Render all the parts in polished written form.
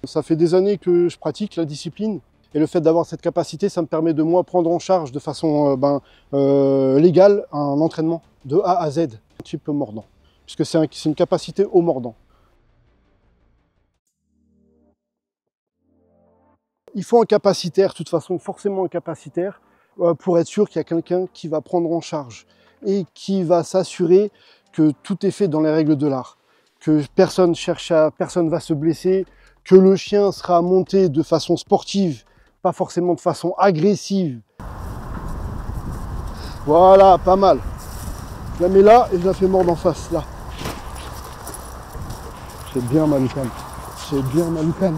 Ça fait des années que je pratique la discipline et le fait d'avoir cette capacité, ça me permet de moi prendre en charge de façon légale un entraînement de A à Z, type mordant, puisque c'est une capacité au mordant. Il faut un capacitaire, de toute façon, forcément un capacitaire, pour être sûr qu'il y a quelqu'un qui va prendre en charge et qui va s'assurer que tout est fait dans les règles de l'art, que personne va se blesser, que le chien sera monté de façon sportive, pas forcément de façon agressive. Voilà, pas mal. Je la mets là et je la fais mordre en face, là. C'est bien Maloukan. C'est bien Maloukan.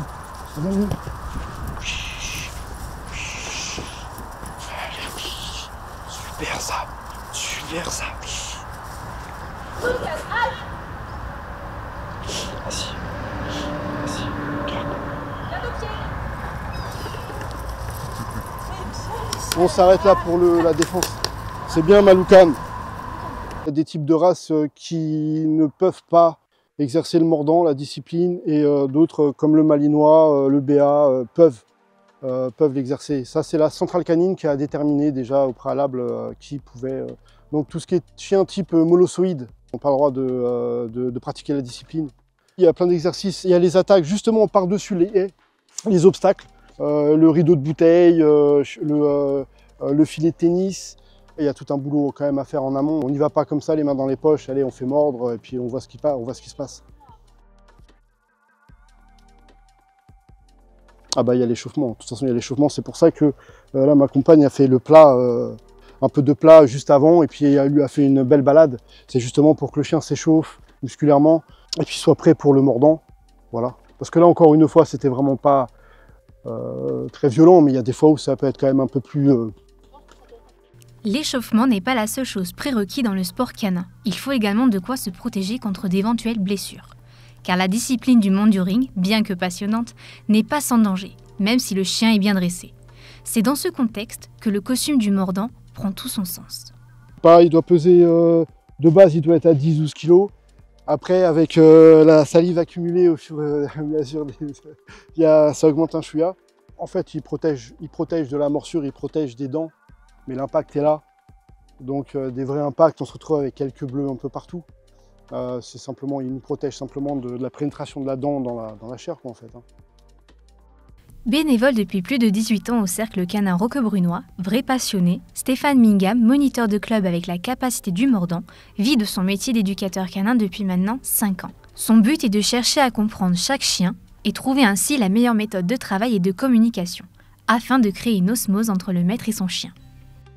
Super ça. Super ça. Vas-y. Vas-y. On s'arrête là pour la défense. C'est bien Maloukan. Il y a des types de races qui ne peuvent pas exercer le mordant, la discipline, et d'autres comme le malinois, le béa, peuvent l'exercer. Ça, c'est la centrale canine qui a déterminé déjà au préalable qui pouvait. Donc tout ce qui est chien type molossoïde, on n'a pas le droit de pratiquer la discipline. Il y a plein d'exercices. Il y a les attaques justement par-dessus les haies, les obstacles, le rideau de bouteille, le filet de tennis. Il y a tout un boulot quand même à faire en amont. On n'y va pas comme ça, les mains dans les poches, allez, on fait mordre et puis on voit ce qui se passe. Ah bah il y a l'échauffement, de toute façon il y a l'échauffement, c'est pour ça que là ma compagne a fait le plat, un peu de plat juste avant et puis elle lui a fait une belle balade. C'est justement pour que le chien s'échauffe musculairement et puis soit prêt pour le mordant, voilà. Parce que là encore une fois c'était vraiment pas très violent, mais il y a des fois où ça peut être quand même un peu plus... L'échauffement n'est pas la seule chose prérequise dans le sport canin. Il faut également de quoi se protéger contre d'éventuelles blessures. Car la discipline du monde du ring, bien que passionnante, n'est pas sans danger, même si le chien est bien dressé. C'est dans ce contexte que le costume du mordant prend tout son sens. Il doit peser, de base, il doit être à 10-12 kg. Après, avec la salive accumulée au fur et à mesure, ça augmente un chouïa. En fait, il protège de la morsure, il protège des dents, mais l'impact est là. Donc des vrais impacts, on se retrouve avec quelques bleus un peu partout. C'est simplement, il nous protège simplement de la pénétration de la dent dans la chair, quoi, en fait. Bénévole depuis plus de 18 ans au cercle canin roquebrunois, vrai passionné, Stéphane Mingham, moniteur de club avec la capacité du mordant, vit de son métier d'éducateur canin depuis maintenant 5 ans. Son but est de chercher à comprendre chaque chien et trouver ainsi la meilleure méthode de travail et de communication, afin de créer une osmose entre le maître et son chien.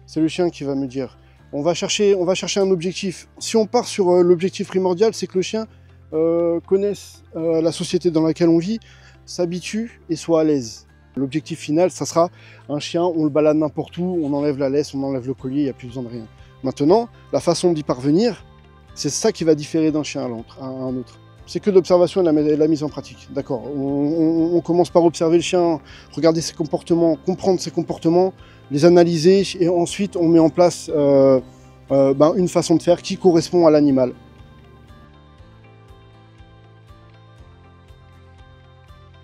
C'est le chien qui va me dire, on va chercher un objectif. Si on part sur l'objectif primordial, c'est que le chien connaisse la société dans laquelle on vit, s'habitue et soit à l'aise. L'objectif final, ça sera un chien, on le balade n'importe où, on enlève la laisse, on enlève le collier, il n'y a plus besoin de rien. Maintenant, la façon d'y parvenir, c'est ça qui va différer d'un chien à un autre. C'est que l'observation et la mise en pratique. D'accord, on commence par observer le chien, regarder ses comportements, comprendre ses comportements, les analyser et ensuite on met en place une façon de faire qui correspond à l'animal.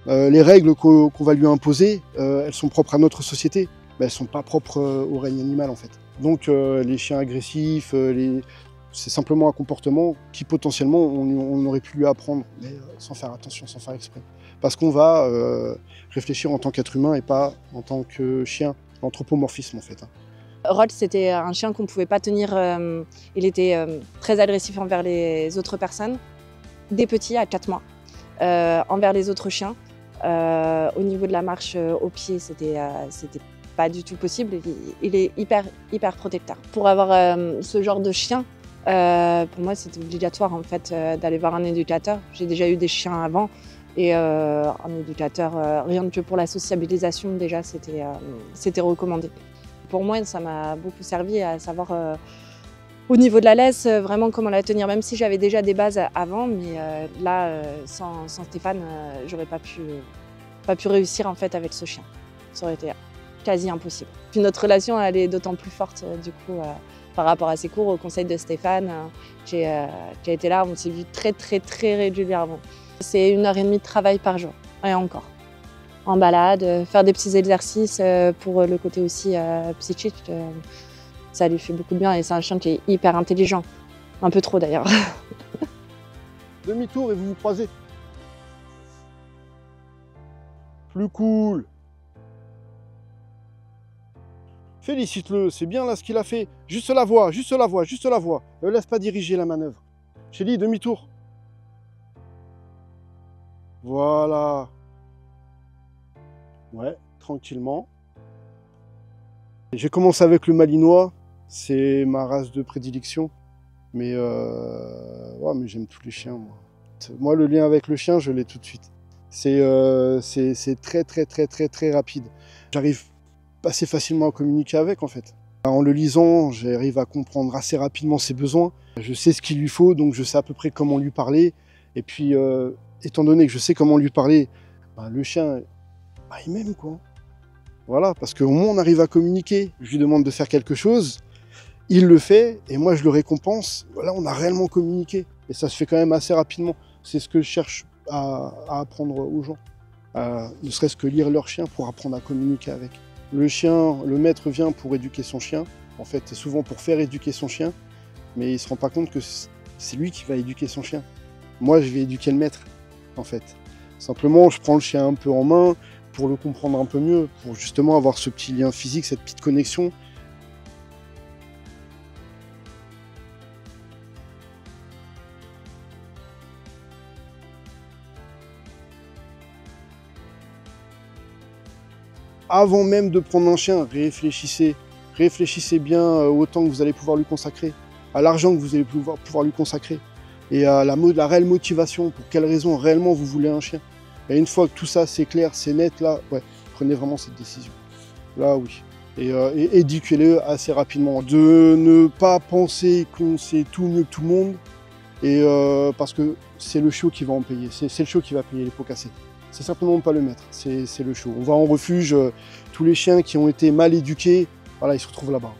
Les règles qu'on va lui imposer, elles sont propres à notre société, mais elles ne sont pas propres au règne animal en fait. Donc les chiens agressifs, c'est simplement un comportement qui potentiellement on aurait pu lui apprendre, mais sans faire attention, sans faire exprès. Parce qu'on va réfléchir en tant qu'être humain et pas en tant que chien, l'anthropomorphisme en fait. Rod, c'était un chien qu'on ne pouvait pas tenir, il était très agressif envers les autres personnes, dès petit à 4 mois, envers les autres chiens. Au niveau de la marche au pied, c'était pas du tout possible. Il est hyper protecteur. Pour avoir ce genre de chien, pour moi, c'était obligatoire en fait d'aller voir un éducateur. J'ai déjà eu des chiens avant et un éducateur, rien que pour la sociabilisation, déjà, c'était recommandé. Pour moi, ça m'a beaucoup servi à savoir au niveau de la laisse, vraiment comment la tenir, même si j'avais déjà des bases avant, mais là, sans Stéphane, j'aurais pas pu réussir en fait avec ce chien. Ça aurait été quasi impossible. Puis notre relation, elle est d'autant plus forte du coup par rapport à ses cours, au conseil de Stéphane, qui a été là, on s'est vu très régulièrement. C'est 1h30 de travail par jour, et encore. en balade, faire des petits exercices pour le côté aussi psychique. Ça lui fait beaucoup de bien et c'est un chien qui est hyper intelligent. Un peu trop d'ailleurs. Demi-tour et vous vous croisez. Plus cool. Félicite-le, c'est bien là ce qu'il a fait. Juste la voix, juste la voix, juste la voix. Ne laisse pas diriger la manœuvre. Chélie, demi-tour. Voilà. Ouais, tranquillement. J'ai commencé avec le malinois. C'est ma race de prédilection. Mais, ouais, mais j'aime tous les chiens, moi. Moi, le lien avec le chien, je l'ai tout de suite. C'est très rapide. J'arrive assez facilement à communiquer avec, en fait. En le lisant, j'arrive à comprendre assez rapidement ses besoins. Je sais ce qu'il lui faut, donc je sais à peu près comment lui parler. Et puis, étant donné que je sais comment lui parler, ben, le chien, ben, il m'aime, quoi. Voilà, parce qu'au moins on arrive à communiquer. Je lui demande de faire quelque chose, il le fait, et moi je le récompense. Voilà, on a réellement communiqué. Et ça se fait quand même assez rapidement. C'est ce que je cherche à apprendre aux gens. Ne serait-ce que lire leur chien pour apprendre à communiquer avec. Le chien, le maître vient pour éduquer son chien. En fait, c'est souvent pour faire éduquer son chien. Mais il ne se rend pas compte que c'est lui qui va éduquer son chien. Moi, je vais éduquer le maître, en fait. Simplement, je prends le chien un peu en main pour le comprendre un peu mieux, pour justement avoir ce petit lien physique, cette petite connexion. Avant même de prendre un chien, réfléchissez. Réfléchissez bien au temps que vous allez pouvoir lui consacrer, à l'argent que vous allez pouvoir lui consacrer, et à la réelle motivation, pour quelles raisons réellement vous voulez un chien. Et une fois que tout ça c'est clair, c'est net, là, ouais, prenez vraiment cette décision. Là, oui. Et éduquez-le assez rapidement. De ne pas penser qu'on sait tout mieux que tout le monde, et parce que c'est le chiot qui va en payer. C'est le chiot qui va payer les pots cassés. C'est simplement pas le maître, c'est le chiot. On va en refuge, tous les chiens qui ont été mal éduqués, voilà, ils se retrouvent là-bas.